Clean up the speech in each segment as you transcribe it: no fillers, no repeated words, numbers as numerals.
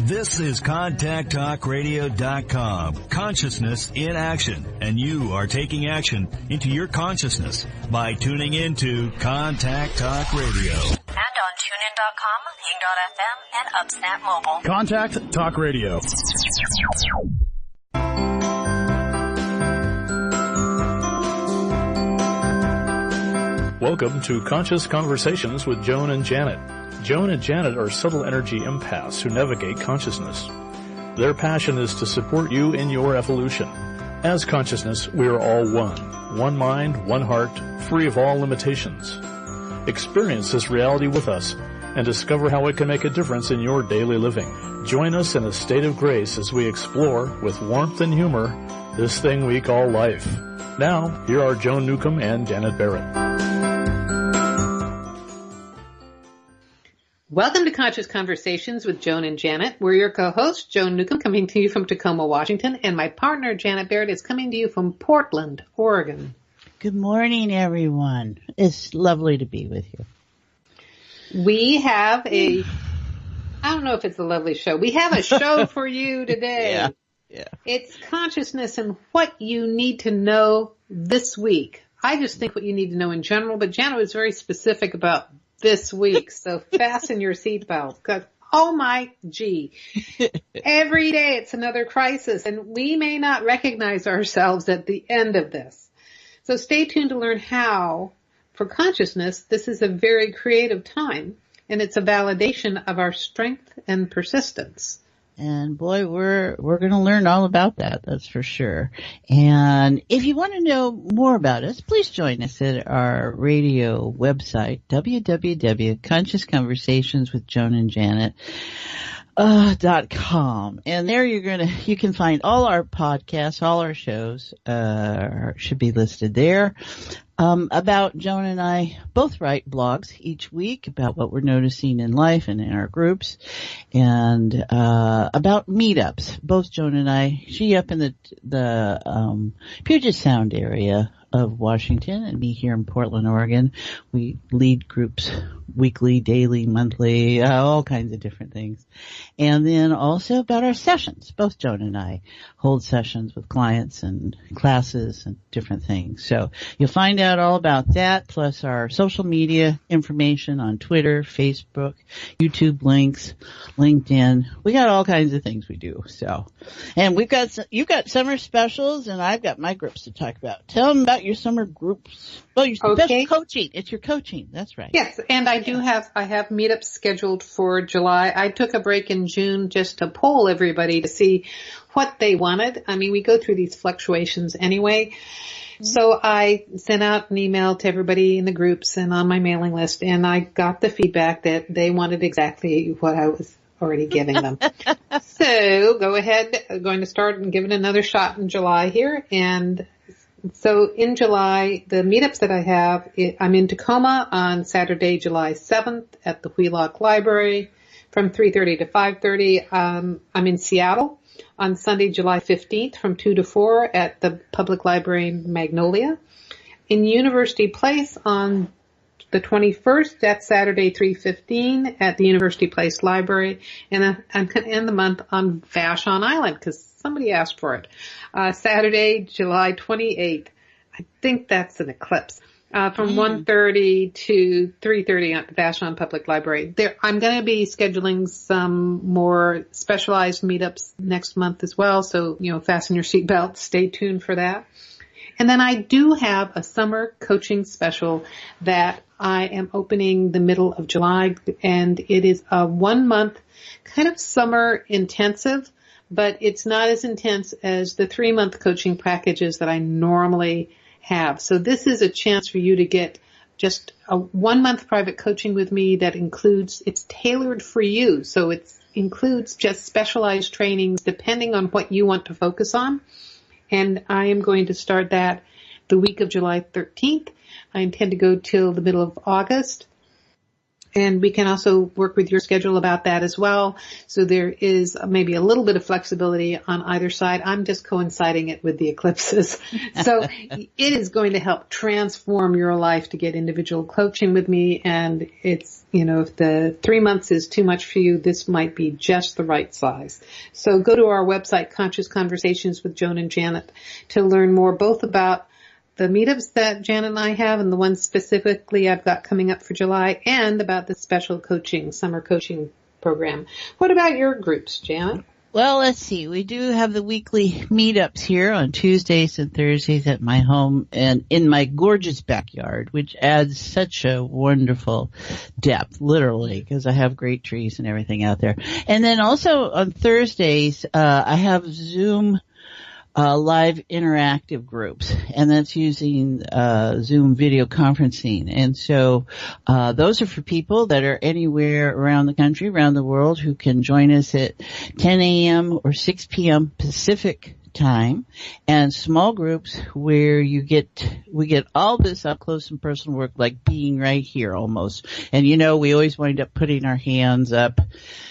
This is ContactTalkRadio.com. Consciousness in action. And you are taking action into your consciousness by tuning into Contact Talk Radio. And on TuneIn.com, Ping.fm, and UpSnap Mobile. Contact Talk Radio. Welcome to Conscious Conversations with Joan and Janet. Joan and Janet are subtle energy empaths who navigate consciousness. Their passion is to support you in your evolution. As consciousness, we are all one. One mind, one heart, free of all limitations. Experience this reality with us and discover how it can make a difference in your daily living. Join us in a state of grace as we explore, with warmth and humor, this thing we call life. Now, here are Joan Newcomb and Janet Barrett. Welcome to Conscious Conversations with Joan and Janet. We're your co-hosts, Joan Newcomb, coming to you from Tacoma, Washington, and my partner, Janet Barrett, is coming to you from Portland, Oregon. Good morning, everyone. It's lovely to be with you. We have I don't know if it's a lovely show. We have a show for you today. Yeah. It's consciousness and what you need to know this week. I just think what you need to know in general, but Janet was very specific about this week, so fasten your seatbelts, because oh my gee, every day it's another crisis, and we may not recognize ourselves at the end of this. So stay tuned to learn how, for consciousness, this is a very creative time, and it's a validation of our strength and persistence. And boy, we're going to learn all about that, that's for sure. And if you want to know more about us, please join us at our radio website, www.consciousconversationswithjoanandjanet.com. And there you can find all our podcasts, all our shows, should be listed there. About Joan and I both write blogs each week about what we're noticing in life and in our groups, and about meetups. Both Joan and I, she up in the Puget Sound area of Washington, and me here in Portland, Oregon. We lead groups weekly, daily, monthly, all kinds of different things. And then also about our sessions. Both Joan and I hold sessions with clients and classes and different things. So you'll find out all about that, plus our social media information on Twitter, Facebook, YouTube links, LinkedIn. We got all kinds of things we do. So, and you've got summer specials, and I've got my groups to talk about. Tell them about your summer groups. Well, your special coaching. It's your coaching. That's right. Yes, and I have meetups scheduled for July. I took a break in June just to poll everybody to see what they wanted. I mean, we go through these fluctuations anyway. Mm-hmm. So I sent out an email to everybody in the groups and on my mailing list, and I got the feedback that they wanted exactly what I was already giving them. So go ahead. I'm going to start and give it another shot in July here. And so in July, the meetups that I have, I'm in Tacoma on Saturday, July 7th at the Wheelock Library from 3:30 to 5:30. I'm in Seattle on Sunday, July 15th from 2 to 4 at the Public Library in Magnolia. In University Place on the 21st, that's Saturday, 3:15 at the University Place Library. And I'm going to end the month on Vashon Island because somebody asked for it. Saturday, July 28th. I think that's an eclipse. From 1:30 to 3:30 at the Vashon Public Library. I'm going to be scheduling some more specialized meetups next month as well. So, fasten your seatbelt. Stay tuned for that. And then I do have a summer coaching special that I am opening the middle of July, and it is a 1 month kind of summer intensive, but it's not as intense as the 3-month coaching packages that I normally have. So this is a chance for you to get just a 1 month private coaching with me that it's tailored for you. So it includes just specialized trainings depending on what you want to focus on. And I am going to start that the week of July 13th. I intend to go till the middle of August. And we can also work with your schedule about that as well. So there is maybe a little bit of flexibility on either side. I'm just coinciding it with the eclipses. So it is going to help transform your life to get individual coaching with me. And it's if the 3 months is too much for you, this might be just the right size. So go to our website, Conscious Conversations with Joan and Janet, to learn more both about the meetups that Janet and I have and the ones specifically I've got coming up for July, and about the special summer coaching program. What about your groups, Janet? Well, let's see. We do have the weekly meetups here on Tuesdays and Thursdays at my home and in my gorgeous backyard, which adds such a wonderful depth, literally, because I have great trees and everything out there. And then also on Thursdays, I have Zoom live interactive groups, and that's using Zoom video conferencing. And so those are for people that are anywhere around the country, around the world, who can join us at 10 a.m. or 6 p.m. Pacific time, and small groups where we get all this up close and personal work, like being right here almost. And we always wind up putting our hands up,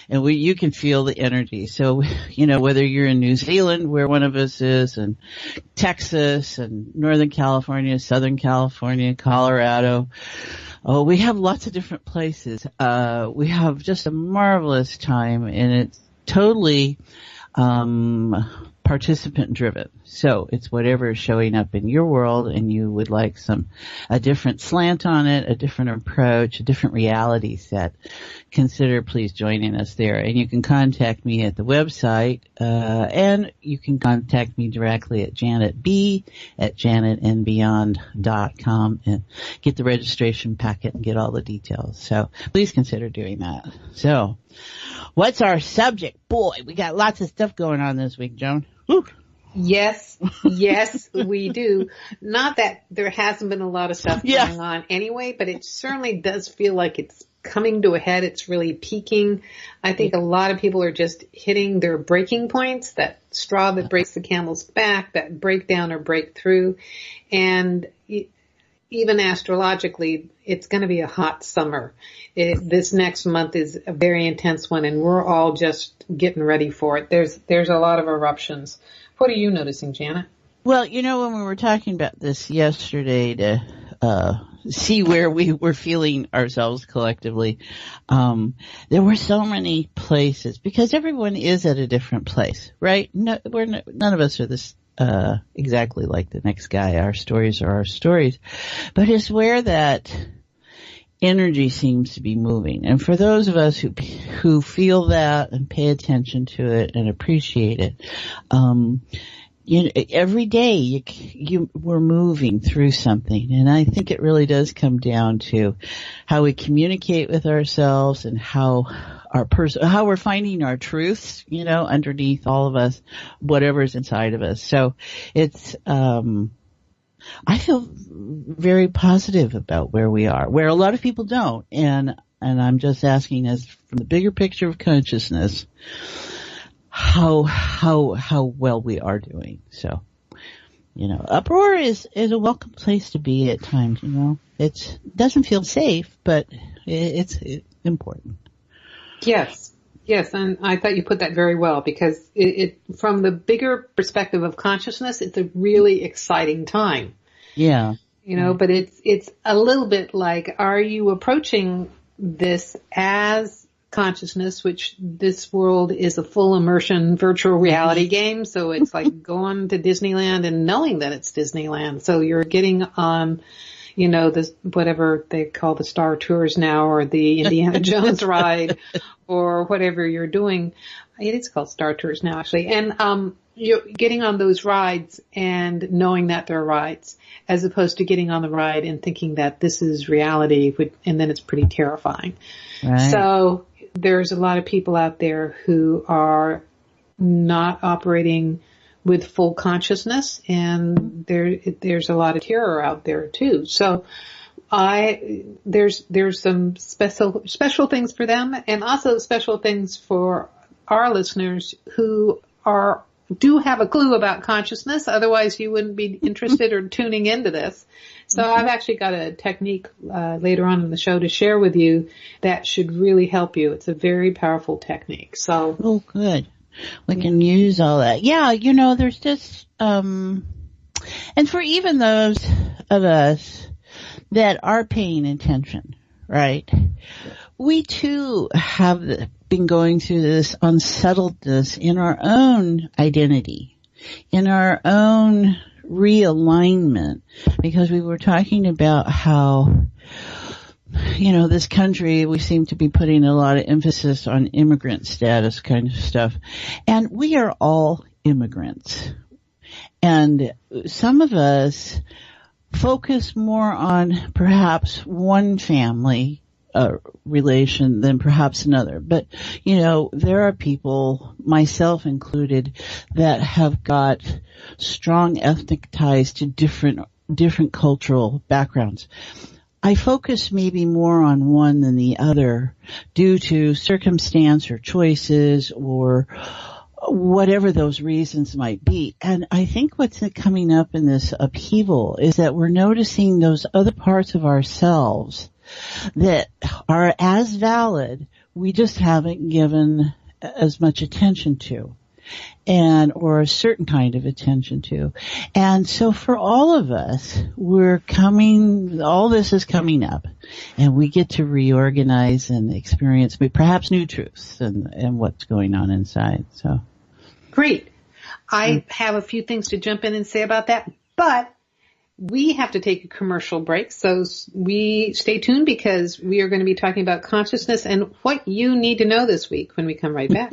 and you can feel the energy. So, whether you're in New Zealand, where one of us is, and Texas and Northern California, Southern California, Colorado, we have lots of different places. We have just a marvelous time, and it's totally participant driven. So it's whatever is showing up in your world, and you would like a different slant on it, a different approach, a different reality set. Consider please joining us there. And you can contact me at the website, and you can contact me directly at janetb@janetandbeyond.com and get the registration packet and get all the details. So please consider doing that. So what's our subject? Boy, we got lots of stuff going on this week, Joan. Woo. Yes, we do. Not that there hasn't been a lot of stuff going on anyway, but it certainly does feel like it's coming to a head. It's really peaking. I think a lot of people are just hitting their breaking points, that straw that breaks the camel's back, that breakdown or breakthrough. And even astrologically, it's going to be a hot summer. This next month is a very intense one, and we're all just getting ready for it. There's a lot of eruptions. What are you noticing, Janet? Well, when we were talking about this yesterday to see where we were feeling ourselves collectively, there were so many places, because everyone is at a different place, right? None of us are this exactly like the next guy. Our stories are our stories, but it's where that energy seems to be moving. And for those of us who feel that and pay attention to it and appreciate it, every day we're moving through something. And I think it really does come down to how we communicate with ourselves and how how we're finding our truths, underneath all of us, whatever's inside of us. So it's, I feel very positive about where we are, where a lot of people don't. And I'm just asking, as from the bigger picture of consciousness, how well we are doing. So, uproar is a welcome place to be at times, It doesn't feel safe, but it's important. Yes, and I thought you put that very well, because it from the bigger perspective of consciousness, it's a really exciting time. Yeah. But it's a little bit like, are you approaching this as consciousness, which this world is a full immersion virtual reality game, so it's like going to Disneyland and knowing that it's Disneyland. So you're getting on this, whatever they call the Star Tours now, or the Indiana Jones ride, or whatever you're doing. It is called Star Tours now, actually. And you're getting on those rides and knowing that they're rides, as opposed to getting on the ride and thinking that this is reality, and then it's pretty terrifying. Right. So there's a lot of people out there who are not operating with full consciousness, and there's a lot of terror out there too. So there's some special things for them, and also special things for our listeners who do have a clue about consciousness. Otherwise you wouldn't be interested or tuning into this. So I've actually got a technique later on in the show to share with you that should really help you. It's a very powerful technique. So good. We can use all that. Yeah, there's just, and for even those of us that are paying attention, right? we too have been going through this unsettledness in our own identity, in our own realignment, because we were talking about how, this country, we seem to be putting a lot of emphasis on immigrant status kind of stuff. And we are all immigrants. And some of us focus more on perhaps one family relation than perhaps another. But, there are people, myself included, that have got strong ethnic ties to different cultural backgrounds. I focus maybe more on one than the other due to circumstance or choices or whatever those reasons might be. And I think what's coming up in this upheaval is that we're noticing those other parts of ourselves that are as valid, we just haven't given as much attention to, or a certain kind of attention to. And so for all of us, all this is coming up, and we get to reorganize and experience perhaps new truths and what's going on inside. So great. I have a few things to jump in and say about that, but we have to take a commercial break, so we stay tuned because we are going to be talking about consciousness and what you need to know this week when we come right back.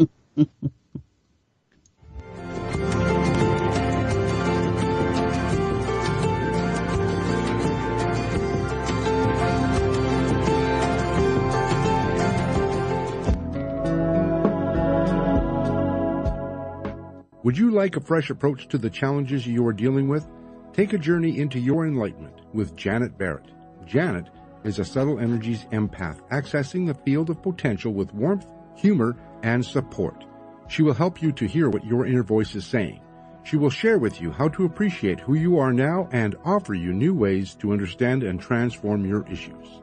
Would you like a fresh approach to the challenges you are dealing with? Take a journey into your enlightenment with Janet Barrett. Janet is a subtle energies empath, accessing the field of potential with warmth, humor, and support. She will help you to hear what your inner voice is saying. She will share with you how to appreciate who you are now and offer you new ways to understand and transform your issues.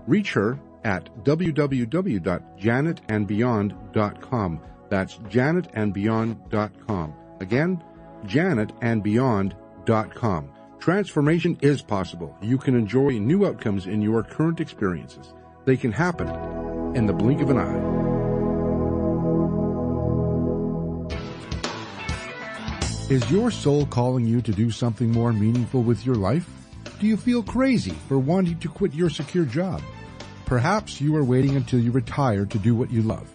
Reach her at www.janetandbeyond.com. That's janetandbeyond.com. Again, janetandbeyond.com. Transformation is possible. You can enjoy new outcomes in your current experiences. They can happen in the blink of an eye. Is your soul calling you to do something more meaningful with your life? Do you feel crazy for wanting to quit your secure job? Perhaps you are waiting until you retire to do what you love.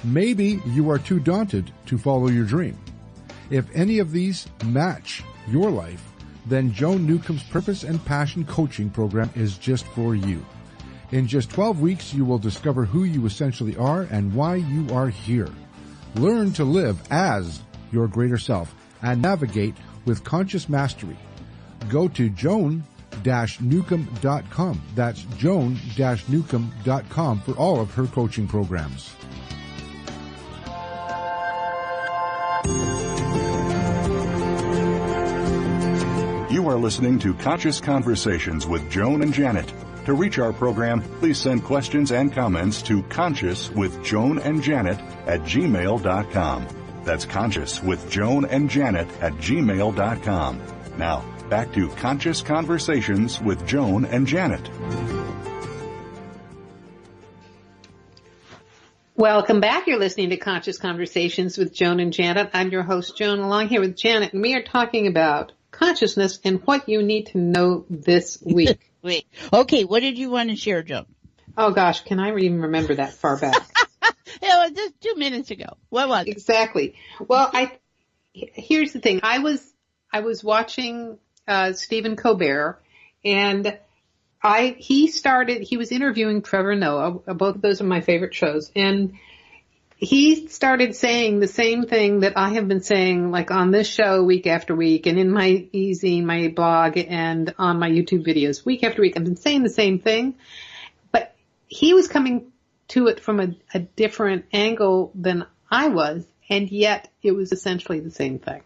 Maybe you are too daunted to follow your dream. If any of these match your life, then Joan Newcomb's Purpose and Passion Coaching Program is just for you. In just 12 weeks, you will discover who you essentially are and why you are here. Learn to live as your greater self and navigate with conscious mastery. Go to joan-newcomb.com. That's joan-newcomb.com for all of her coaching programs. You are listening to Conscious Conversations with Joan and Janet. To reach our program, please send questions and comments to consciouswithjoanandjanet@gmail.com. That's consciouswithjoanandjanet@gmail.com. Now, back to Conscious Conversations with Joan and Janet. Welcome back. You're listening to Conscious Conversations with Joan and Janet. I'm your host, Joan, along here with Janet, and we are talking about consciousness and what you need to know this week. Wait. Okay, what did you want to share, Joan? Oh, gosh, can I even remember that far back? Just 2 minutes ago. What was it? Exactly. Well, here's the thing. I was watching Stephen Colbert, and he was interviewing Trevor Noah. Both of those are my favorite shows. And he started saying the same thing that I have been saying, like on this show week after week, and in my e-zine, my blog, and on my YouTube videos week after week. I've been saying the same thing, but he was coming to it from a different angle than I was, and yet it was essentially the same thing.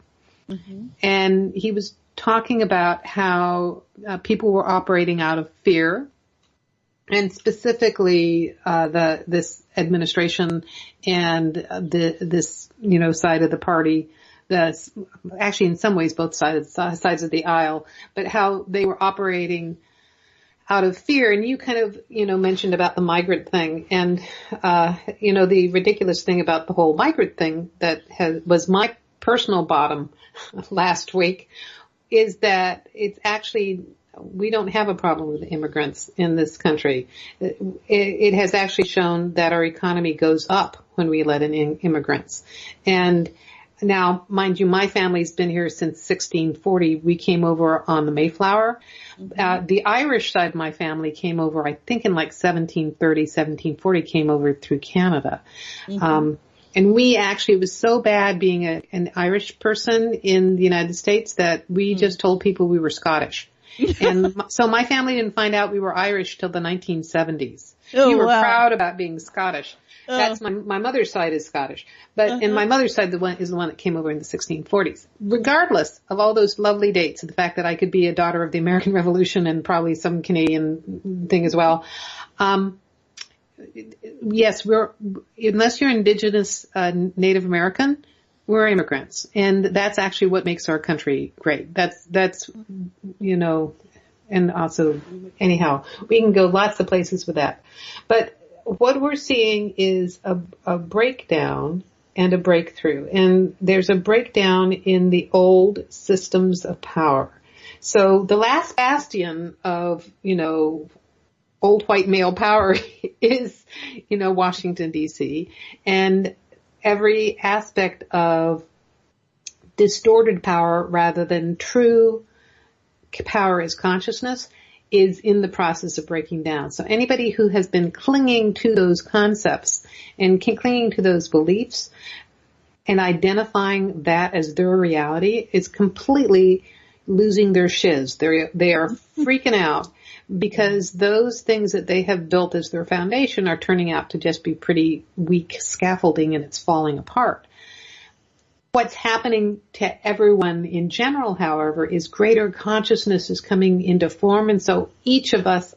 Mm-hmm. And he was talking about how people were operating out of fear, and specifically this administration and this side of the party. Actually, in some ways, both sides of the aisle, but how they were operating out of fear. And you kind of, mentioned about the migrant thing. And, the ridiculous thing about the whole migrant thing that was my personal bottom last week is that it's actually, we don't have a problem with immigrants in this country. It has actually shown that our economy goes up when we let in immigrants. And now, mind you, my family's been here since 1640. We came over on the Mayflower. The Irish side of my family came over, I think in like 1730, 1740, came over through Canada. Mm-hmm. And we actually, it was so bad being an Irish person in the United States that we just told people we were Scottish. And so my family didn't find out we were Irish till the 1970s. We were proud about being Scottish. That's my mother's side is Scottish, but and my mother's side is the one that came over in the 1640s. Regardless of all those lovely dates and the fact that I could be a daughter of the American Revolution and probably some Canadian thing as well. Yes, unless you're Indigenous Native American, we're immigrants, and that's actually what makes our country great. That's and also anyhow, we can go lots of places with that, but what we're seeing is a breakdown and a breakthrough. And there's a breakdown in the old systems of power. So the last bastion of, old white male power is, Washington, D.C. And every aspect of distorted power rather than true power is consciousness is in the process of breaking down. So anybody who has been clinging to those concepts and clinging to those beliefs and identifying that as their reality is completely losing their shiz. They are freaking out because those things that they have built as their foundation are turning out to just be pretty weak scaffolding, and it's falling apart. What's happening to everyone in general, however, is greater consciousness is coming into form. And so each of us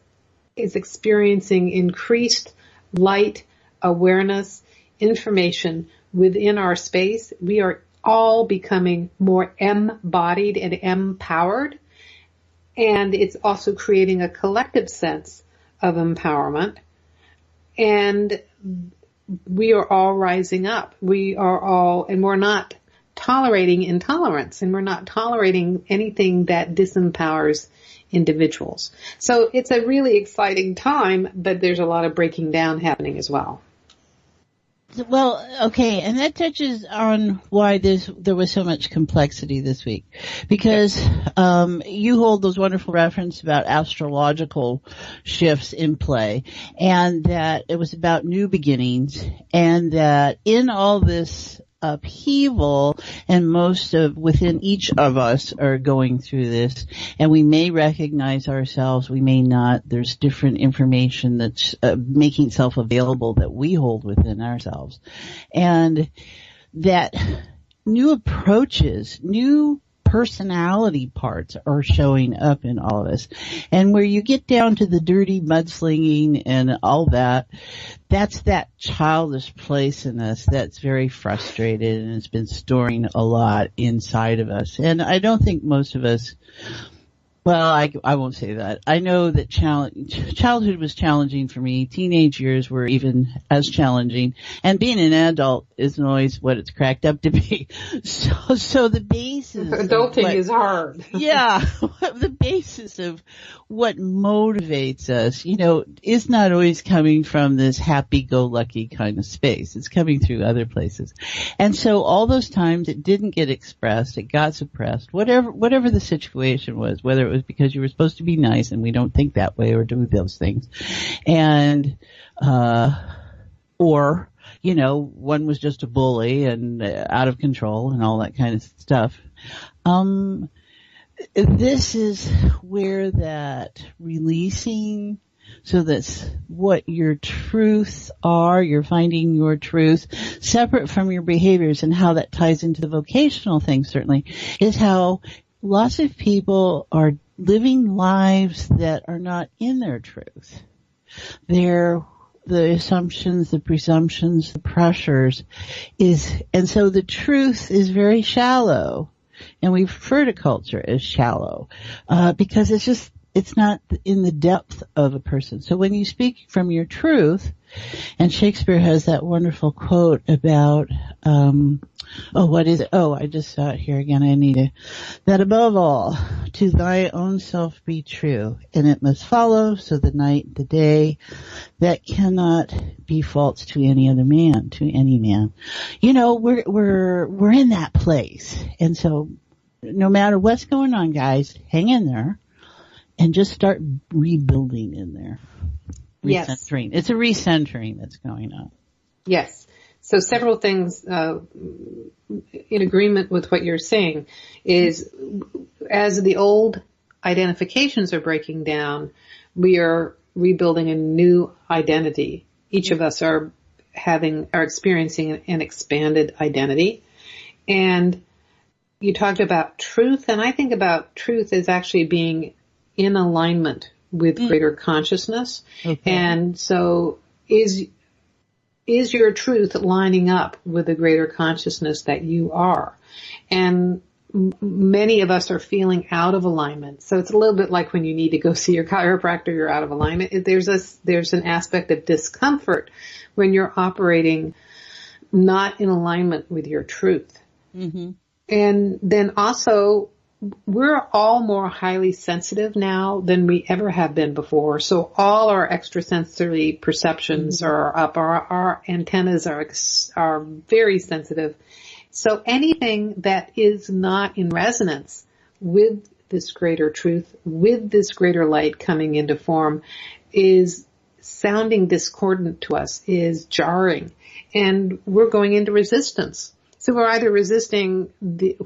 is experiencing increased light, awareness, information within our space. We are all becoming more embodied and empowered. And it's also creating a collective sense of empowerment. And we are all rising up. And we're not tolerating intolerance, and we're not tolerating anything that disempowers individuals. So it's a really exciting time, but there's a lot of breaking down happening as well. Well, okay, and that touches on why there was so much complexity this week, because you hold those wonderful references about astrological shifts in play, and that it was about new beginnings, and that in all this upheaval, and within each of us are going through this, and we may recognize ourselves, we may not. There's different information that's making itself available that we hold within ourselves, and that new approaches, new personality parts are showing up in all of us. And where you get down to the dirty mudslinging and all that, that's that childish place in us that's very frustrated and has been storing a lot inside of us. And I don't think most of us, well, I won't say that. I know that childhood was challenging for me. Teenage years were even as challenging. And being an adult isn't always what it's cracked up to be. So the basis... Adulting is hard. Yeah. The basis of what motivates us, is not always coming from this happy-go-lucky kind of space. It's coming through other places. And so all those times it didn't get expressed, it got suppressed, whatever the situation was, whether it was because you were supposed to be nice and we don't think that way or do those things. And, or, one was just a bully and out of control and all that kind of stuff. This is where that releasing, so that's what your truths are, you're finding your truth separate from your behaviors, and how that ties into the vocational thing certainly is how lots of people are living lives that are not in their truth. They're the assumptions, the presumptions, the pressures and so the truth is very shallow. And we refer to culture as shallow, because It's not in the depth of a person. So when you speak from your truth, and Shakespeare has that wonderful quote about, what is it? Oh, I just saw it here again. I need it. That above all, to thy own self be true, and it must follow, so the night, the day, that cannot be false to any other man, to any man. You know, we're in that place. And so no matter what's going on, guys, hang in there and just start rebuilding in there. Recentering. Yes. It's a recentering that's going on. Yes. So several things in agreement with what you're saying is as the old identifications are breaking down, we are rebuilding a new identity. Each of us are experiencing an expanded identity. And you talked about truth, and I think about truth as actually being in alignment with greater consciousness. Okay. And so is your truth lining up with the greater consciousness that you are? And many of us are feeling out of alignment. So it's a little bit like when you need to go see your chiropractor, you're out of alignment. There's an aspect of discomfort when you're operating not in alignment with your truth. Mm-hmm. And then also, we're all more highly sensitive now than we ever have been before. So all our extrasensory perceptions are up. Our antennas are very sensitive. So anything that is not in resonance with this greater truth, with this greater light coming into form, is sounding discordant to us, is jarring. And we're going into resistance. So we're either resisting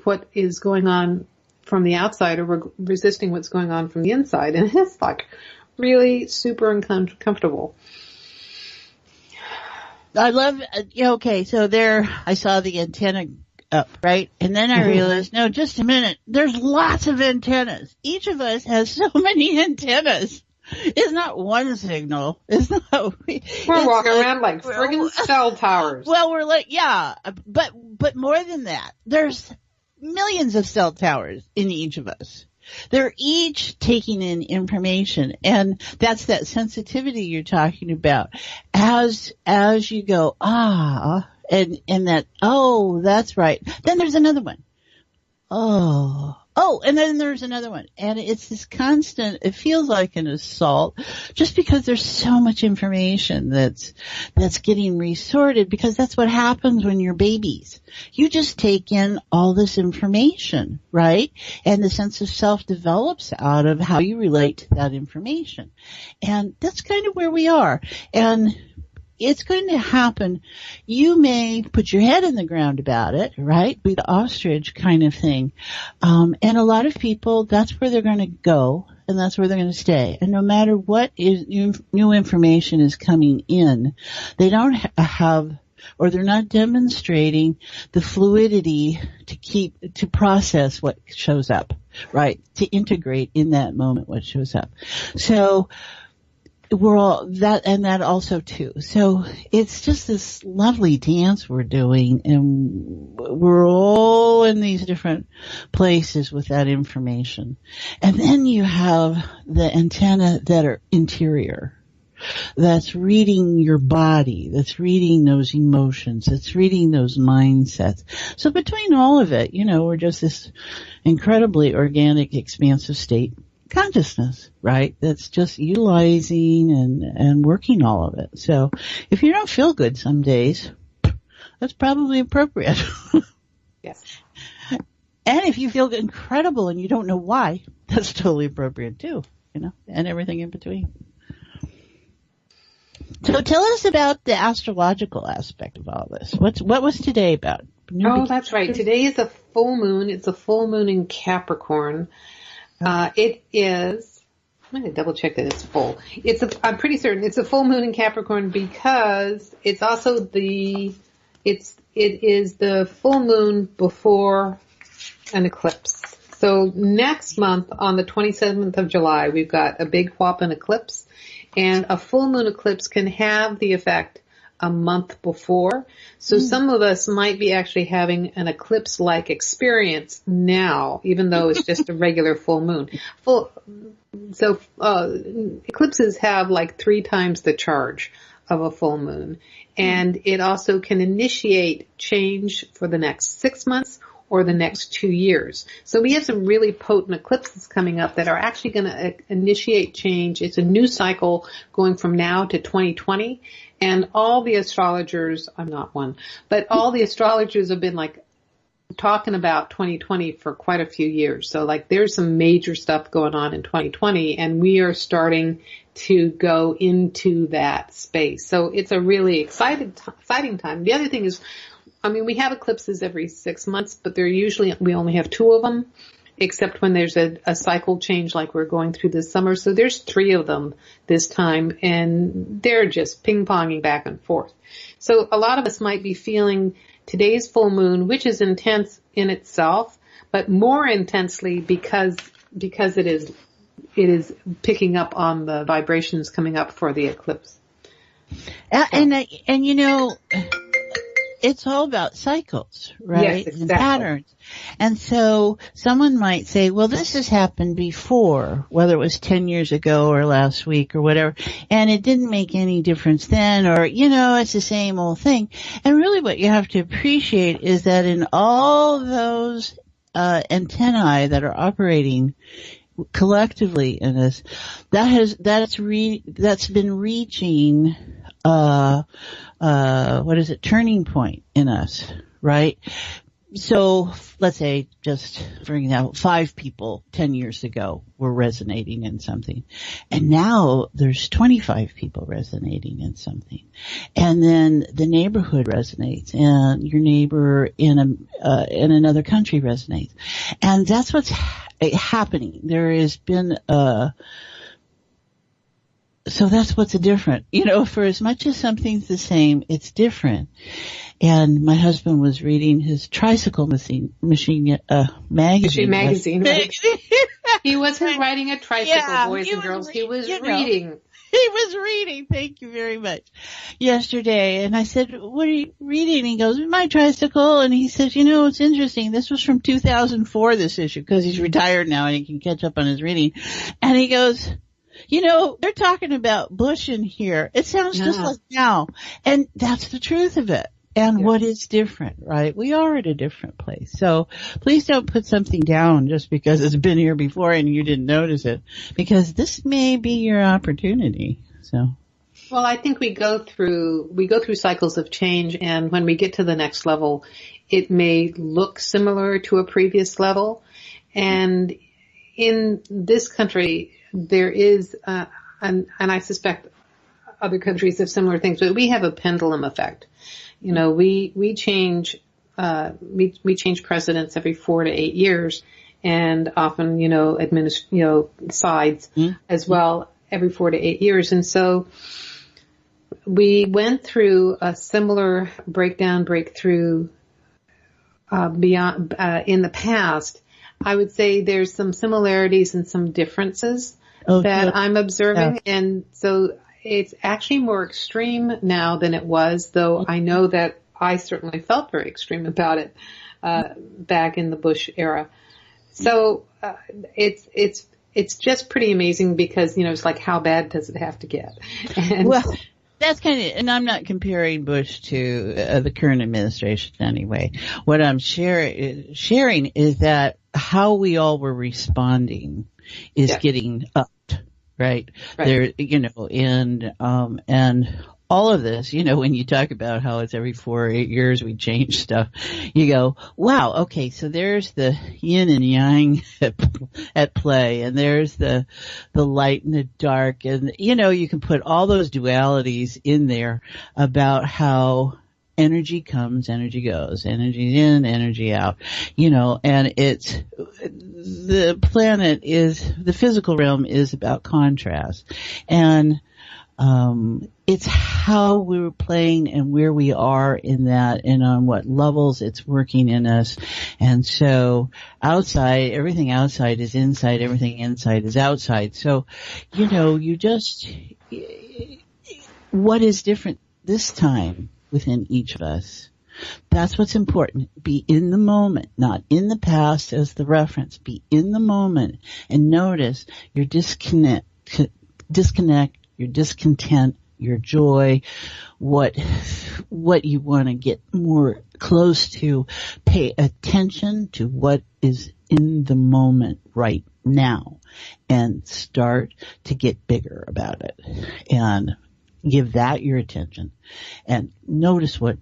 what is going on from the outside, or we're resisting what's going on from the inside. And it's like really super uncomfortable. I love, okay, so there I saw the antenna up, right? And then I realized, no, just a minute, there's lots of antennas. Each of us has so many antennas. It's not one signal. We're walking around like friggin' cell towers. Well, we're like, yeah, but more than that, there's millions of cell towers in each of us. They're each taking in information, and that's that sensitivity you're talking about. As you go, and that, oh, that's right. Then there's another one. Oh, and then there's another one. And it's this constant, it feels like an assault, just because there's so much information that's getting resorted, because that's what happens when you're babies. You just take in all this information, right? And the sense of self develops out of how you relate to that information. And that's kind of where we are. And it's going to happen. You may put your head in the ground about it, right? Be the ostrich kind of thing. And a lot of people, that's where they're going to go, and that's where they're going to stay. And no matter what new information is coming in, they don't have, or they're not demonstrating the fluidity to process what shows up, right? To integrate in that moment what shows up. So, we're all that, and that also too. So it's just this lovely dance we're doing, and we're all in these different places with that information. And then you have the antenna that are interior, that's reading your body, that's reading those emotions, that's reading those mindsets. So between all of it, we're just this incredibly organic, expansive state consciousness, right? That's just utilizing and working all of it. So if you don't feel good some days, that's probably appropriate. Yes. And if you feel incredible and you don't know why, that's totally appropriate too, and everything in between. So tell us about the astrological aspect of all this. What was today about? That's right. Today is a full moon. It's a full moon in Capricorn. It is, I'm going to double check that it's full. I'm pretty certain it's a full moon in Capricorn, because it's also it is the full moon before an eclipse. So next month on the 27th of July, we've got a big whopping eclipse, and a full moon eclipse can have the effect a month before. So some of us might be actually having an eclipse-like experience now, even though it's just a regular full moon. So eclipses have like 3 times the charge of a full moon. And it also can initiate change for the next 6 months or the next 2 years. So we have some really potent eclipses coming up that are actually going to initiate change. It's a new cycle going from now to 2020. And all the astrologers, I'm not one, but all the astrologers have been like talking about 2020 for quite a few years. So like there's some major stuff going on in 2020 and we are starting to go into that space. So it's a really exciting time. The other thing is, I mean, we have eclipses every 6 months, but we only have 2 of them, except when there's a cycle change like we're going through this summer. So there's 3 of them this time and they're just ping-ponging back and forth. So a lot of us might be feeling today's full moon, which is intense in itself, but more intensely because it is picking up on the vibrations coming up for the eclipse. And you know, it's all about cycles, right? Yes, exactly. And patterns. And so someone might say, well, this has happened before, whether it was 10 years ago or last week or whatever, and it didn't make any difference then, or, you know, it's the same old thing. And really what you have to appreciate is that in all those antennae that are operating collectively in us, that's been reaching turning point in us, right? So let's say, just for example, 5 people 10 years ago were resonating in something. And now there's 25 people resonating in something. And then the neighborhood resonates and your neighbor in another country resonates. And that's what's happening. There has been so that's what's different. You know, for as much as something's the same, it's different. And my husband was reading his tricycle machine magazine. Right? He wasn't riding a tricycle, boys and girls. He was reading. He was reading. Thank you very much. Yesterday. And I said, what are you reading? He goes, my tricycle. And he says, you know, it's interesting. This was from 2004, this issue, because he's retired now and he can catch up on his reading. And he goes, you know, they're talking about Bush in here. It sounds just like now. And that's the truth of it. And what is different, right? We are at a different place. So please don't put something down just because it's been here before and you didn't notice it, because this may be your opportunity. So. Well, I think we go through cycles of change, and when we get to the next level, it may look similar to a previous level. And in this country, there is, and I suspect other countries have similar things, but we have a pendulum effect. You know, we change presidents every 4 to 8 years, and often, you know, sides as well every 4 to 8 years. And so we went through a similar breakthrough, beyond, in the past. I would say there's some similarities and some differences that I'm observing. Yeah. And so it's actually more extreme now than it was, though I know that I certainly felt very extreme about it back in the Bush era. So it's just pretty amazing because, you know, it's like, how bad does it have to get? And well, that's kind of, and I'm not comparing Bush to the current administration anyway. What I'm sharing is that how we all were responding is getting upped. Right. There, you know, and all of this, you know, when you talk about how it's every 4 or 8 years we change stuff, you go, wow, okay, so there's the yin and yang at play, and there's the light and the dark, and, you know, you can put all those dualities in there about how energy comes, energy goes, energy in, energy out, you know, and it's, the planet is, the physical realm is about contrast. And, it's how we're playing and where we are in that and on what levels it's working in us. And so outside, everything outside is inside, everything inside is outside. So, you know, what is different this time within each of us? That's what's important. Be in the moment, not in the past as the reference. Be in the moment and notice your disconnect, your discontent, your joy, what you want to get more close to. Pay attention to what is in the moment right now and start to get bigger about it and give that your attention and notice what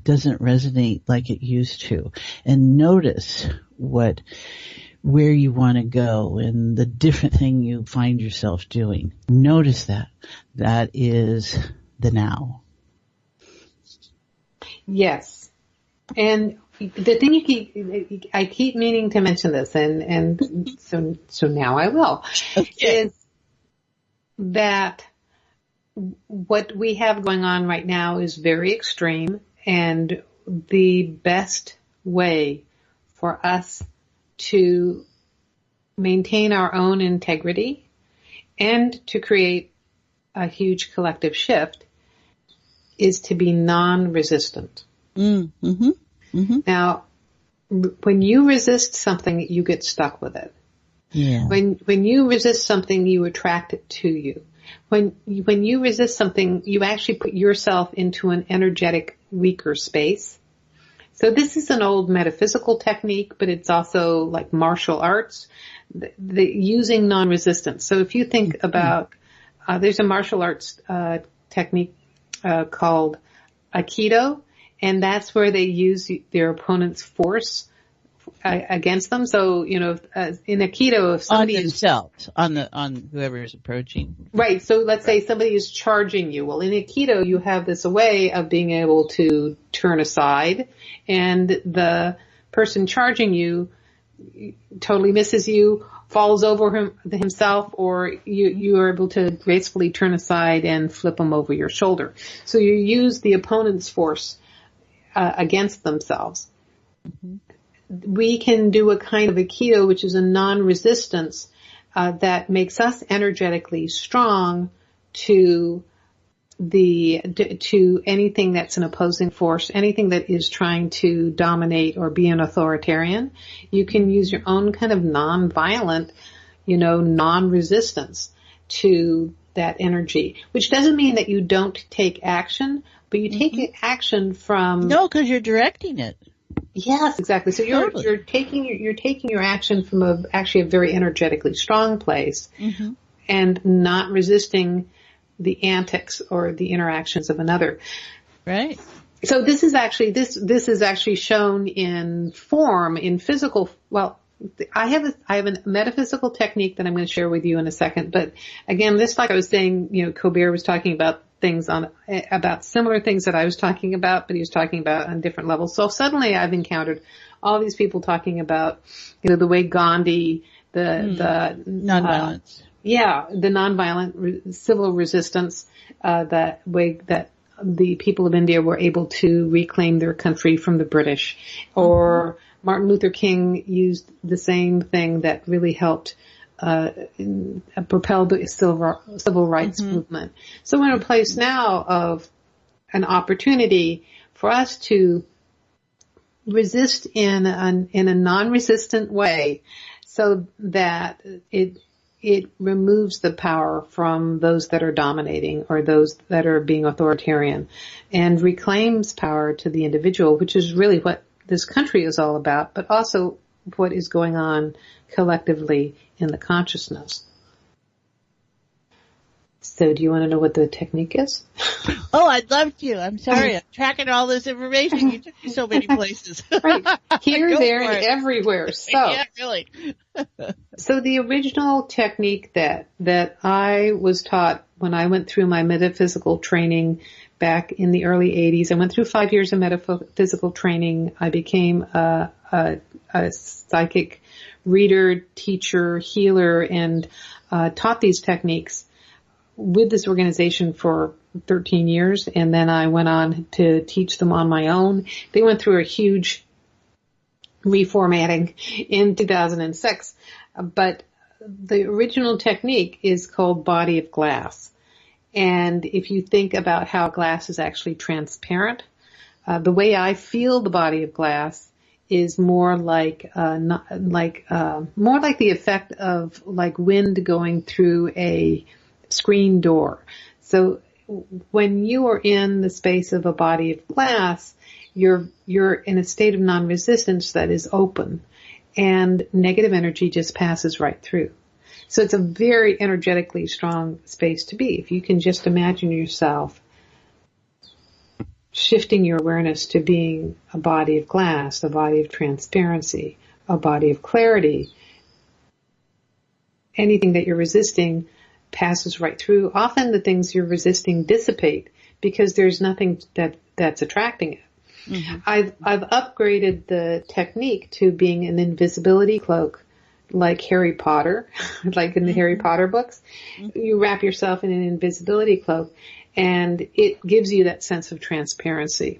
doesn't resonate like it used to, and notice where you want to go and the different thing you find yourself doing. Notice that. That is the now. Yes. And the thing I keep meaning to mention this, and so now I will, is that what we have going on right now is very extreme, and the best way for us to maintain our own integrity and to create a huge collective shift is to be non-resistant. Mm-hmm. Mm-hmm. Now, when you resist something, you get stuck with it. Yeah. When you resist something, you attract it to you. When you resist something, you actually put yourself into an energetic, weaker space. So this is an old metaphysical technique, but it's also like martial arts, the using non-resistance. So if you think about, there's a martial arts technique called Aikido, and that's where they use their opponent's force against them. So, in Aikido, if somebody on themselves, on whoever is approaching. Right. So let's say somebody is charging you. Well, in Aikido, you have this way of being able to turn aside, and the person charging you totally misses you, falls over himself, or you are able to gracefully turn aside and flip him over your shoulder. So you use the opponent's force against themselves. Mm-hmm. We can do a kind of Aikido, which is a non-resistance that makes us energetically strong to anything that's an opposing force, anything that is trying to dominate or be an authoritarian. You can use your own kind of non-violent, non-resistance to that energy, which doesn't mean that you don't take action, but you take action from... No, because you're directing it. Yes, exactly. So you're taking your action from actually a very energetically strong place, and not resisting the antics or the interactions of another. Right. So this is actually shown in form, in physical. Well, I have a metaphysical technique that I'm going to share with you in a second. But again, just like I was saying, Colbert was talking about about similar things that I was talking about, but he was talking about on different levels. So suddenly I've encountered all these people talking about, the way Gandhi, the nonviolence. The nonviolent civil resistance, that way that the people of India were able to reclaim their country from the British, or Martin Luther King used the same thing that really helped propel the civil rights movement. So we're in a place now of an opportunity for us to resist in a non-resistant way, so that it removes the power from those that are dominating or those that are being authoritarian, and reclaims power to the individual, which is really what this country is all about, but also what is going on collectively in the consciousness. So do you want to know what the technique is? Oh, I'd love to. I'm sorry. I'm tracking all this information. You took me so many places. Right. Here, there, and everywhere. So, yeah, really. So the original technique that I was taught when I went through my metaphysical training back in the early 80s, I went through 5 years of metaphysical training. I became a psychic reader, teacher, healer, and taught these techniques with this organization for 13 years, and then I went on to teach them on my own. They went through a huge reformatting in 2006, but the original technique is called Body of Glass. And if you think about how glass is actually transparent, the way I feel the body of glass is more like more like the effect of like wind going through a screen door. So when you are in the space of a body of glass, you're in a state of non-resistance that is open, and negative energy just passes right through. So it's a very energetically strong space to be. If you can just imagine yourself shifting your awareness to being a body of glass, a body of transparency, a body of clarity, anything that you're resisting passes right through. Often the things you're resisting dissipate because there's nothing that's attracting it. Mm-hmm. I've upgraded the technique to being an invisibility cloak, like Harry Potter, like in the Harry Potter books. Mm-hmm. You wrap yourself in an invisibility cloak, and it gives you that sense of transparency.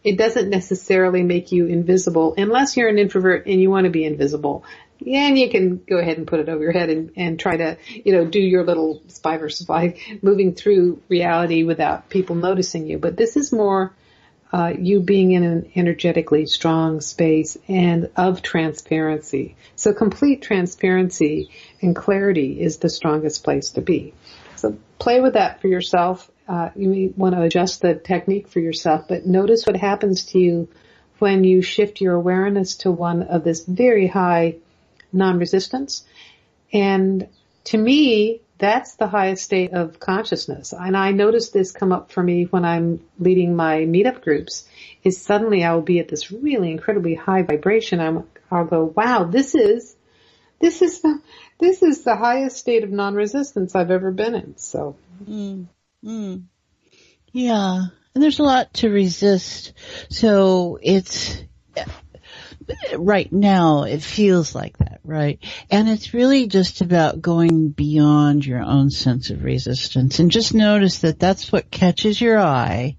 It doesn't necessarily make you invisible unless you're an introvert and you want to be invisible. Yeah, and you can go ahead and put it over your head and try to, do your little spy versus spy, moving through reality without people noticing you. But this is more you being in an energetically strong space and of transparency. So complete transparency and clarity is the strongest place to be. So play with that for yourself. You may want to adjust the technique for yourself, but notice what happens to you when you shift your awareness to one of this very high non-resistance. And to me, that's the highest state of consciousness. And I notice this come up for me when I'm leading my meetup groups, is suddenly I will be at this really incredibly high vibration. I'll go, wow, this is the highest state of non-resistance I've ever been in. So. Yeah. And there's a lot to resist. So it's, right now it feels like that, right? And it's really just about going beyond your own sense of resistance, and just notice that that's what catches your eye,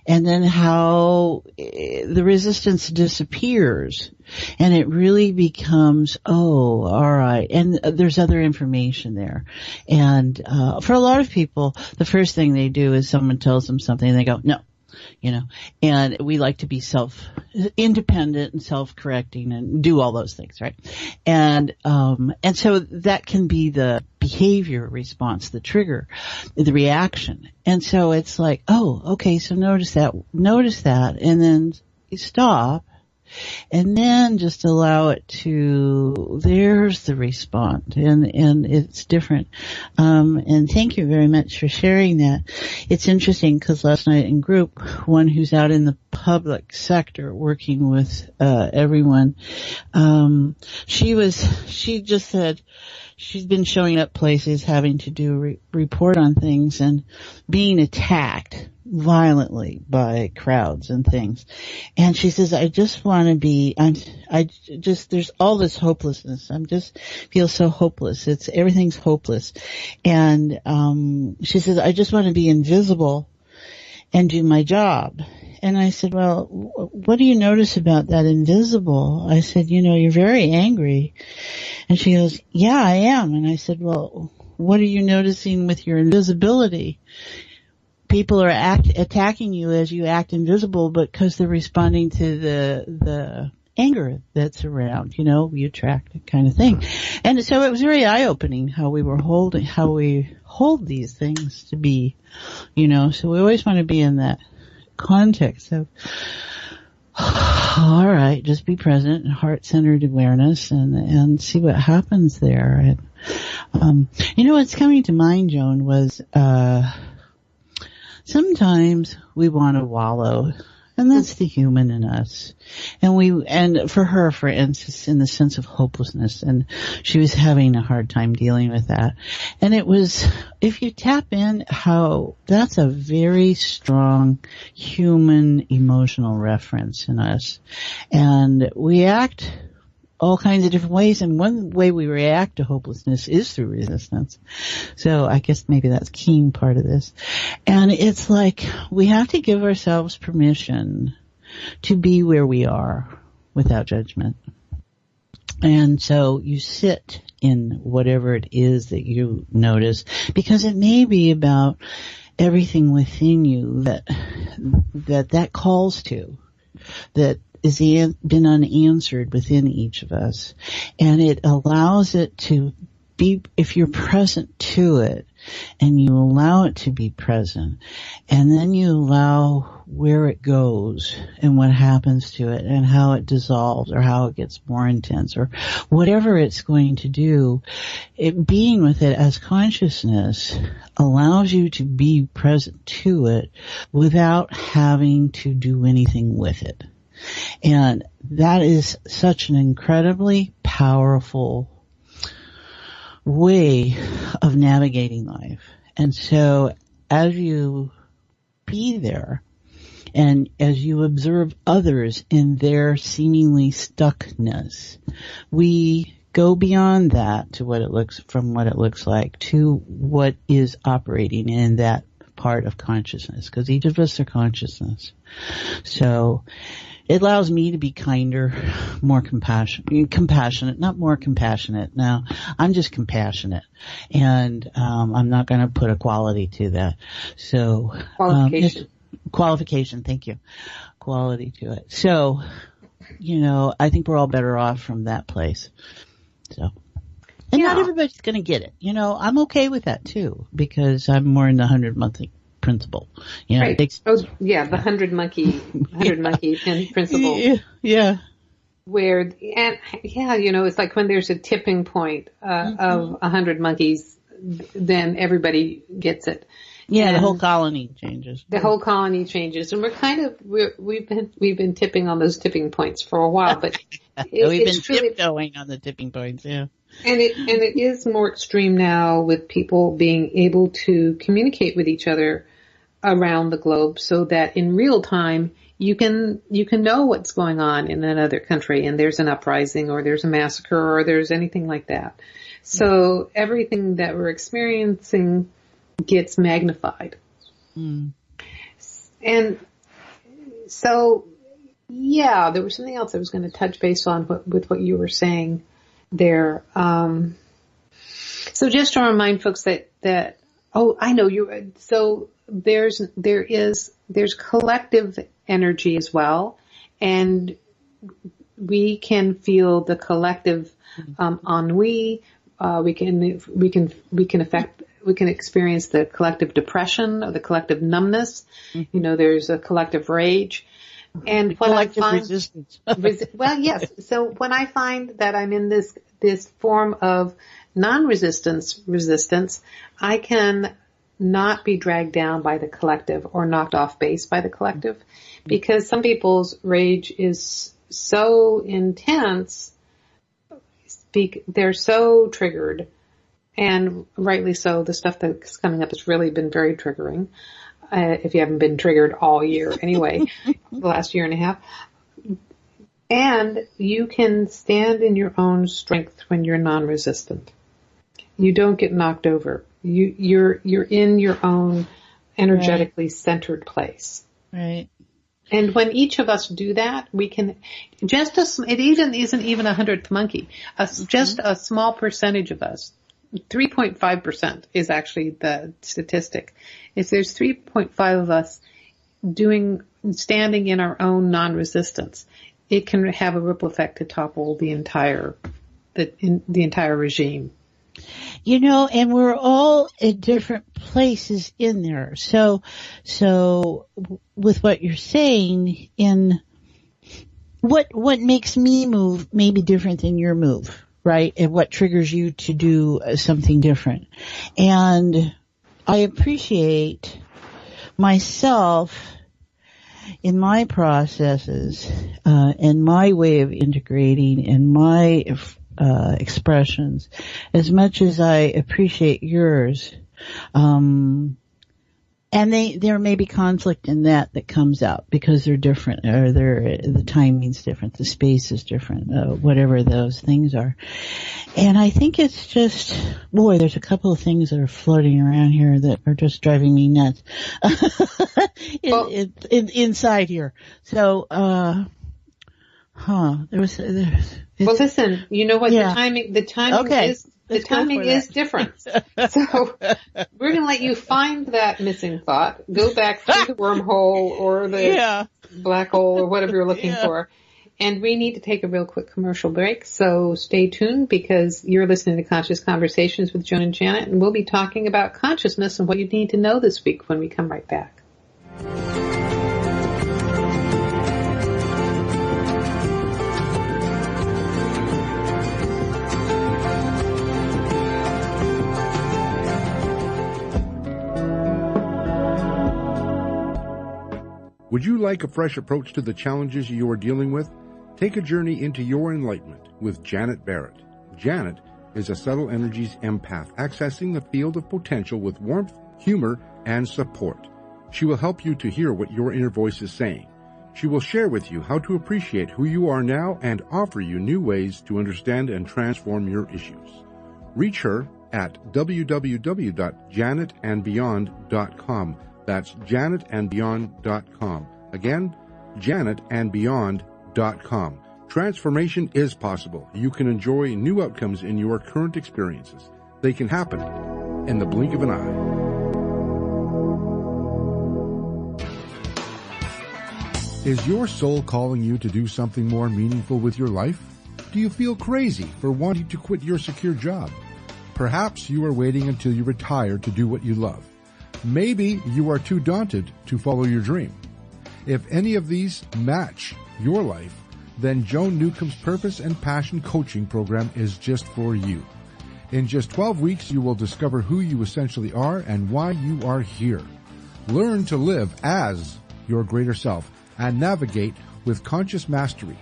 and then how the resistance disappears and it really becomes, oh, all right. And there's other information there. And for a lot of people, the first thing they do is someone tells them something and they go, no. And we like to be independent and self-correcting and do all those things, right? And so that can be the behavior response, the trigger, the reaction. And so it's like, oh, okay, so notice that, and then stop. And then just allow it to, there's the response, and it's different. And thank you very much for sharing that. It's interesting because last night in group, one who's out in the public sector working with, everyone, she just said she's been showing up places having to do report on things and being attacked violently by crowds and things. And she says, I just want to be, there's all this hopelessness. Feel so hopeless. Everything's hopeless. And, she says, I just want to be invisible and do my job. And I said, well, what do you notice about that invisible? I said, you're very angry. And she goes, yeah, I am. And I said, well, what are you noticing with your invisibility? People are attacking you as you act invisible because they're responding to the anger that's around, you attract that kind of thing. And so it was very eye-opening how we hold these things to be, so we always want to be in that context of, all right, just be present and heart-centered awareness and see what happens there. And, what's coming to mind, Joan, was, sometimes we want to wallow, and that's the human in us. And for her, for instance, in the sense of hopelessness, and she was having a hard time dealing with that. And it was, if you tap in how that's a very strong human emotional reference in us. And we act all kinds of different ways, and one way we react to hopelessness is through resistance. So I guess maybe that's a keen part of this. And it's like we have to give ourselves permission to be where we are without judgment. And so you sit in whatever it is that you notice, because it may be about everything within you that calls to, that is been unanswered within each of us. And it allows it to be, if you're present to it, and you allow it to be present, and then you allow where it goes and what happens to it and how it dissolves or how it gets more intense or whatever it's going to do, being with it as consciousness allows you to be present to it without having to do anything with it. And that is such an incredibly powerful way of navigating life. And so as you be there and as you observe others in their seemingly stuckness, we go beyond that to what it looks like to what is operating in that part of consciousness, because each of us are consciousness. So it allows me to be kinder, more compassionate, not more compassionate. Now, I'm just compassionate, and I'm not going to put a quality to that. So qualification, thank you, quality to it. So, I think we're all better off from that place. So, and not everybody's going to get it. I'm okay with that too, because I'm more in the 100-month principle. Right. The 100 monkey pin principle. Yeah. Where, it's like when there's a tipping point of 100 monkeys, then everybody gets it. Yeah, the whole colony changes. The whole colony changes, and we've been tipping on those tipping points for a while, but we've been tiptoeing on the tipping points, yeah. And it is more extreme now with people being able to communicate with each other around the globe, so that in real time you can know what's going on in another country, and there's an uprising or there's a massacre or there's anything like that. So everything that we're experiencing gets magnified. And so, there was something else I was going to touch base on with what you were saying there. So just to remind folks that I know you. So there's collective energy as well, and we can feel the collective ennui. We can experience the collective depression or the collective numbness. There's a collective rage. And what collective I find, resistance. Well, yes. So when I find that I'm in this form of resistance, I can not be dragged down by the collective or knocked off base by the collective, because some people's rage is so intense, they're so triggered, and rightly so. The stuff that's coming up has really been very triggering. If you haven't been triggered all year anyway, the last year and a half. And you can stand in your own strength when you're non-resistant. You don't get knocked over. You're in your own energetically centered place. Right. And when each of us do that, we can it isn't even 100th monkey. Just a small percentage of us, 3.5% is actually the statistic. If there's 3.5 of us standing in our own non-resistance, it can have a ripple effect to topple the entire regime. And we're all at different places in there. So with what you're saying, in what makes me move may be different than your move, right? And what triggers you to do something different. And I appreciate myself in my processes, and my way of integrating and my expressions, as much as I appreciate yours. And there may be conflict in that comes out because they're different, or the timing's different, the space is different, whatever those things are. And I think it's just, there's a couple of things that are floating around here that are just driving me nuts inside here. So, listen, you know what? The timing okay. The timing is different. So we're going to let you find that missing thought, go back through the wormhole or the black hole or whatever you're looking for. And we need to take a real quick commercial break, so stay tuned because you're listening to Conscious Conversations with Joan and Janet, and we'll be talking about consciousness and what you need to know this week when we come right back. Would you like a fresh approach to the challenges you are dealing with? Take a journey into your enlightenment with Janet Barrett. Janet is a subtle energies empath accessing the field of potential with warmth, humor, and support. She will help you to hear what your inner voice is saying. She will share with you how to appreciate who you are now and offer you new ways to understand and transform your issues. Reach her at www.janetandbeyond.com. That's janetandbeyond.com. Again, janetandbeyond.com. Transformation is possible. You can enjoy new outcomes in your current experiences. They can happen in the blink of an eye. Is your soul calling you to do something more meaningful with your life? Do you feel crazy for wanting to quit your secure job? Perhaps you are waiting until you retire to do what you love. Maybe you are too daunted to follow your dream. If any of these match your life, then Joan Newcomb's Purpose and Passion Coaching Program is just for you. In just 12 weeks, you will discover who you essentially are and why you are here. Learn to live as your greater self and navigate with conscious mastery.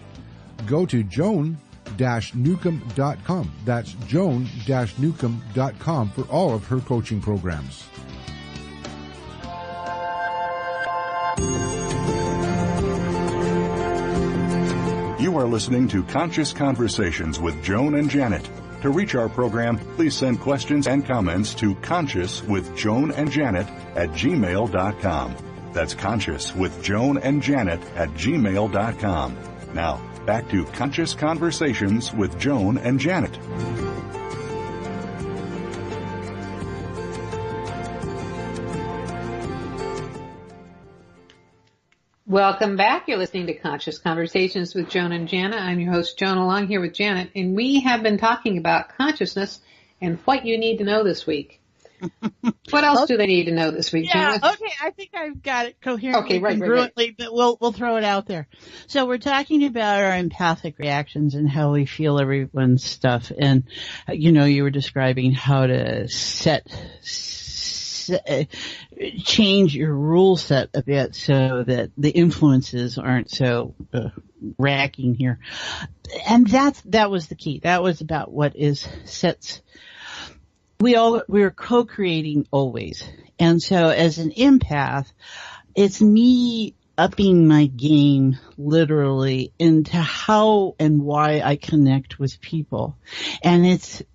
Go to joan-newcomb.com. That's joan-newcomb.com for all of her coaching programs. You are listening to Conscious Conversations with Joan and Janet. To reach our program, please send questions and comments to consciouswithjoanandjanet@gmail.com. That's consciouswithjoanandjanet@gmail.com. Now, back to Conscious Conversations with Joan and Janet. Welcome back. You're listening to Conscious Conversations with Joan and Janet. I'm your host, Joan, along here with Janet, and we have been talking about consciousness and what you need to know this week. What else do they need to know this week, Janet? Okay, I think I've got it coherently, right. but we'll throw it out there. So we're talking about our empathic reactions and how we feel everyone's stuff, and you were describing how to change your rule set a bit so that the influences aren't so racking here. And that was the key. That was about what is sets. We're co-creating always. And so as an empath, it's me upping my game literally into how and why I connect with people. And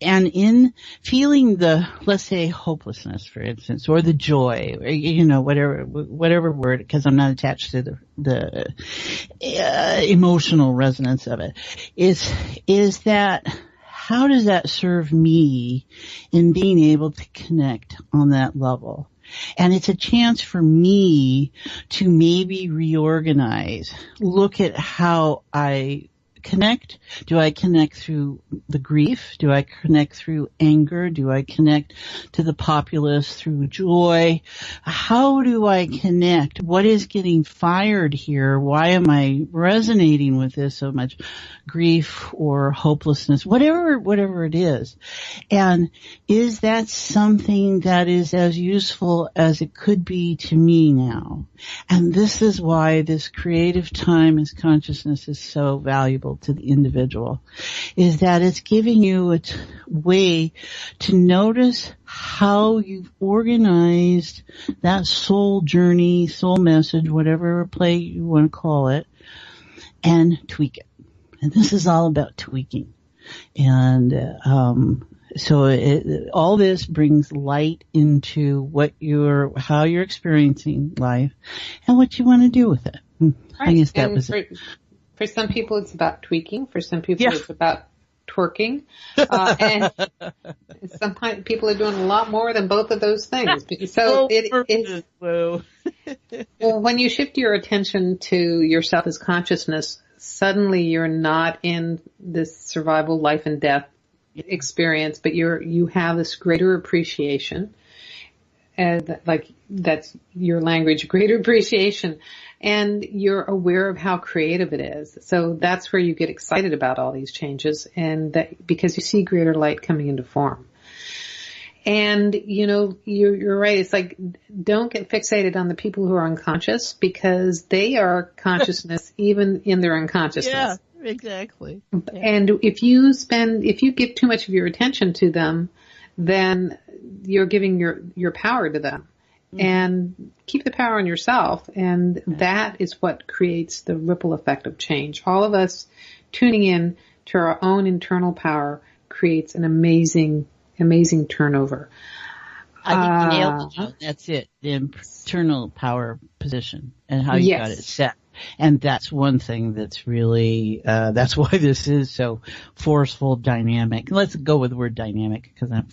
in feeling the, let's say, hopelessness, for instance, or the joy, or, whatever word, because I'm not attached to the emotional resonance of it, is that how does that serve me in being able to connect on that level? And it's a chance for me to maybe reorganize, look at how I connect. Do I connect through the grief? Do I connect through anger? Do I connect to the populace through joy? How do I connect? What is getting fired here? Why am I resonating with this so much? Grief or hopelessness, whatever it is. And is that something that is as useful as it could be to me now? And this is why this creative time as consciousness is so valuable to the individual, is that it's giving you a way to notice how you've organized that soul journey, soul message, whatever play you want to call it, and tweak it. And this is all about tweaking. And so all this brings light into how you're experiencing life and what you want to do with it. Right. I guess that was it. For some people, it's about tweaking. For some people, it's about twerking. And sometimes people are doing a lot more than both of those things. So it's, well, when you shift your attention to yourself as consciousness, suddenly you're not in this survival life and death experience, but you have this greater appreciation, and like that's your language, greater appreciation, and you're aware of how creative it is. So that's where you get excited about all these changes, and that because you see greater light coming into form. And you're right. It's like, don't get fixated on the people who are unconscious, because they are consciousness even in their unconsciousness. Yeah. Exactly. Yeah. And if you give too much of your attention to them, then you're giving your power to them. Mm-hmm. And keep the power on yourself. And that is what creates the ripple effect of change. All of us tuning in to our own internal power creates an amazing turnover. I think you nailed it. That's it. The internal power position and how you got it set. And that's one thing that's really, that's why this is so forceful, dynamic. Let's go with the word dynamic, because I'm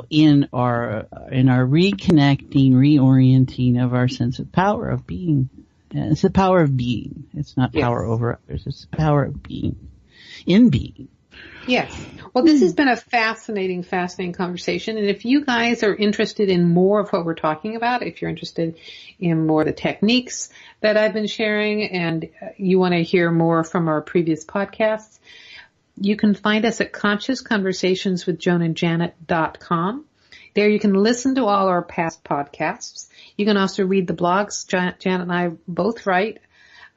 in our reconnecting, reorienting of our sense of power of being. It's the power of being. It's not power over others. It's the power of being, in being. Yes. Well, this has been a fascinating conversation. And if you guys are interested in more of what we're talking about, if you're interested in more of the techniques that I've been sharing, and you want to hear more from our previous podcasts, you can find us at consciousconversationswithjoanandjanet.com. There you can listen to all our past podcasts. You can also read the blogs. Janet and I both write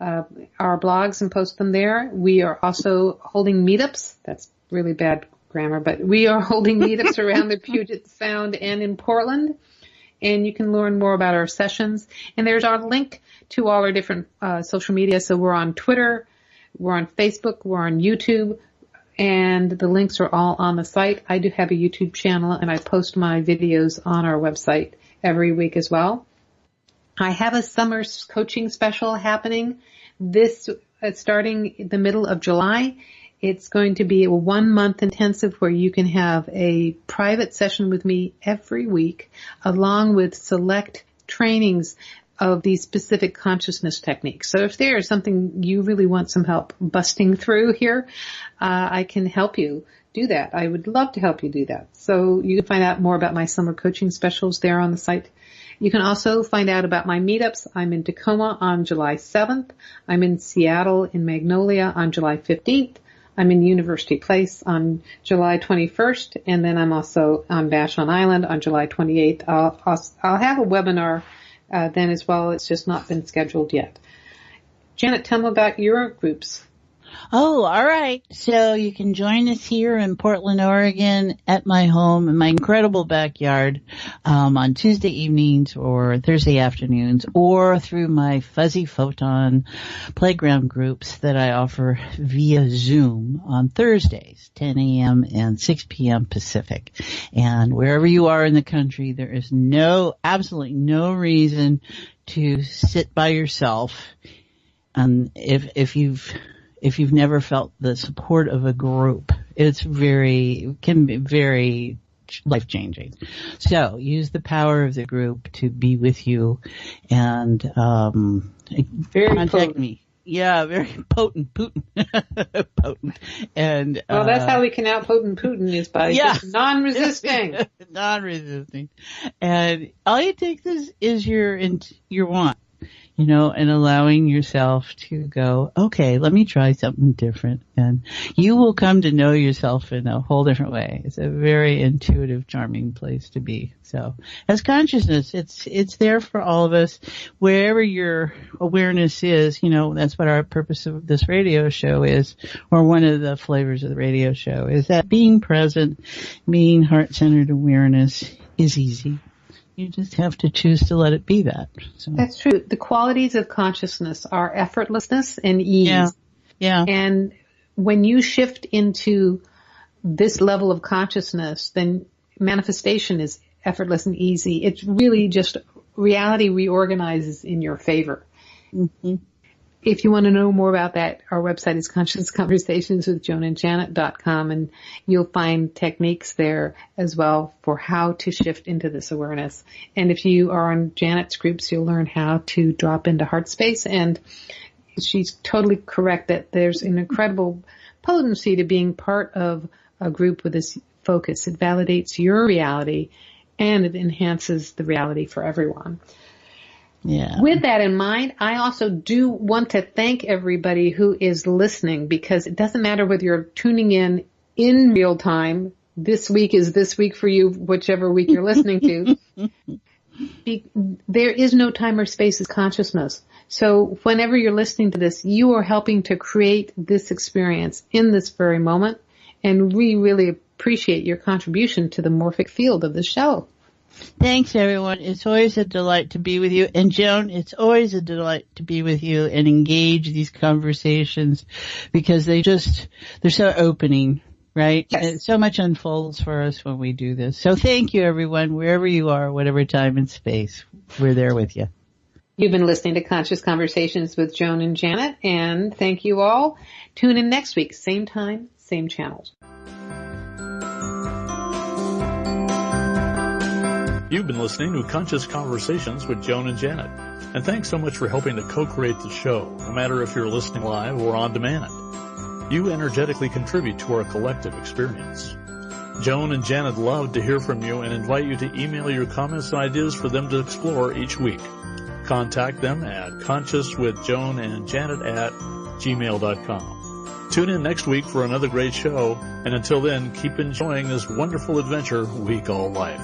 our blogs and post them there. We are also holding meetups. That's really bad grammar, but we are holding meetups around the Puget Sound and in Portland. And you can learn more about our sessions. And there's our link to all our different social media. So we're on Twitter, we're on Facebook, we're on YouTube, and the links are all on the site. I do have a YouTube channel, and I post my videos on our website every week as well. I have a summer coaching special happening starting the middle of July. It's going to be a 1-month intensive where you can have a private session with me every week, along with select trainings of these specific consciousness techniques. So if there is something you really want some help busting through here, I can help you do that. I would love to help you do that. So you can find out more about my summer coaching specials there on the site. You can also find out about my meetups. I'm in Tacoma on July 7th. I'm in Seattle in Magnolia on July 15th. I'm in University Place on July 21st, and then I'm also on Vashon Island on July 28th. I'll have a webinar then as well. It's just not been scheduled yet. Janet, tell me about your groups. Oh, all right. So you can join us here in Portland, Oregon at my home in my incredible backyard on Tuesday evenings or Thursday afternoons, or through my Fuzzy Photon playground groups that I offer via Zoom on Thursdays, 10 a.m. and 6 p.m. Pacific. And wherever you are in the country, there is absolutely no reason to sit by yourself. If you've never felt the support of a group, it can be very life-changing. So use the power of the group to be with you, and contact me. Yeah, very potent. Potent. And that's how we can out-potent Putin, is by just non-resisting. Non-resisting. And all you take is your want. And allowing yourself to go, okay, let me try something different. And you will come to know yourself in a whole different way. It's a very intuitive, charming place to be. So as consciousness, it's there for all of us. Wherever your awareness is, that's what our purpose of this radio show is, or one of the flavors of the radio show, is that being present, being heart-centered awareness is easy. You just have to choose to let it be that. So. That's true. The qualities of consciousness are effortlessness and ease. Yeah. And when you shift into this level of consciousness, then manifestation is effortless and easy. It's really just reality reorganizes in your favor. Mm-hmm. if you want to know more about that, our website is consciousconversationswithjoanandjanet.com, and you'll find techniques there as well for how to shift into this awareness. And if you are on Janet's groups, you'll learn how to drop into heart space. And she's totally correct that there's an incredible potency to being part of a group with this focus. It validates your reality and it enhances the reality for everyone. Yeah. With that in mind, I also do want to thank everybody who is listening, because it doesn't matter whether you're tuning in real time. This week is this week for you, whichever week you're listening to. There is no time or space of consciousness. So whenever you're listening to this, you are helping to create this experience in this very moment. And we really appreciate your contribution to the morphic field of the show. Thanks, everyone. It's always a delight to be with you. And Joan, it's always a delight to be with you and engage these conversations, because they're so opening, right? Yes. And so much unfolds for us when we do this. So thank you, everyone, wherever you are, whatever time and space. We're there with you. You've been listening to Conscious Conversations with Joan and Janet, and thank you all. Tune in next week, same time, same channels. You've been listening to Conscious Conversations with Joan and Janet. And thanks so much for helping to co-create the show, no matter if you're listening live or on demand. You energetically contribute to our collective experience. Joan and Janet love to hear from you and invite you to email your comments and ideas for them to explore each week. Contact them at consciouswithjoanandjanet@gmail.com. Tune in next week for another great show, and until then, keep enjoying this wonderful adventure we call life.